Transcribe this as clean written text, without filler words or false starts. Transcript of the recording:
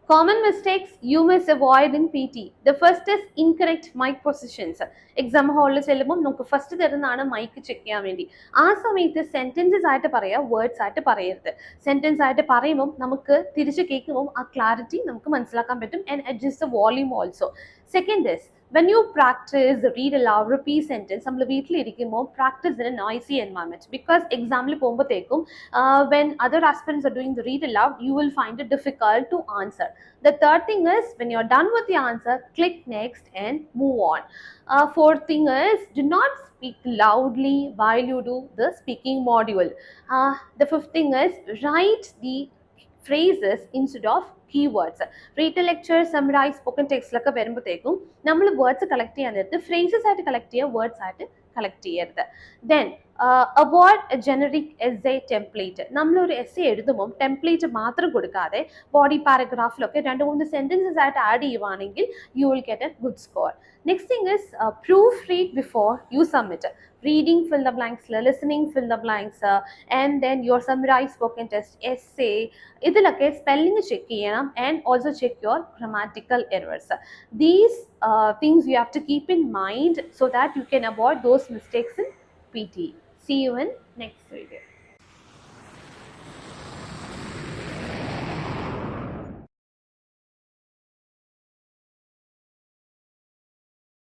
Common mistakes you must avoid in PT. The first is incorrect mic positions. Exam ഹാളിൽ ചെല്ലുമ്പോൾ നമുക്ക് first തരുന്നതാണ് mic check ചെയ്യാൻ വേണ്ടി. ആ സമയത്ത് സെന്റൻസസ് ആയിട്ട് പറയുക, വേർഡ്സ് ആയിട്ട് പറയരുത്. സെന്റൻസ് ആയിട്ട് പറയുമ്പോൾ നമുക്ക് തിരിച്ച് കേൾക്കുമ്പോൾ ആ ക്ലാരിറ്റി നമുക്ക് മനസ്സിലാക്കാൻ പറ്റും and adjust the volume also. Second is when you practice read aloud repeat sentence നമ്മൾ വീട്ടിലിരിക്കുമ്പോൾ practice in a noisy environment because example പോകുമ്പോഴത്തേക്കും when other aspirants are doing the read aloud you will find it difficult to answer. The third thing is when you're done with the answer click next and move on. Fourth thing is do not speak loudly while you do the speaking module. The fifth thing is write the phrases instead of keywords. Written lecture, summarize, spoken text ലൊക്കെ വരുമ്പോഴത്തേക്കും നമ്മൾ words collect ചെയ്യാൻ നേരത്ത് phrases ആയിട്ട് collect ചെയ്യുക, words ആയിട്ട് collect ചെയ്യരുത്. Then avoid A generic S A template. നമ്മളൊരു എസ് എ എഴുതുമ്പോൾ ടെംപ്ലേറ്റ് മാത്രം കൊടുക്കാതെ ബോഡി പാരഗ്രാഫിലൊക്കെ 2-3 സെൻറ്റൻസസ് ആയിട്ട് ആഡ് ചെയ്യുവാണെങ്കിൽ you will get A good score. Next thing is proofread before you submit. Reading fill the blanks, listening fill the blanks, and then your summarize spoken test essay ഇതിലൊക്കെ spelling check ചെയ്യണം and also check your grammatical errors. These things you have to keep in mind so that you can avoid those mistakes in PT. See you in next video.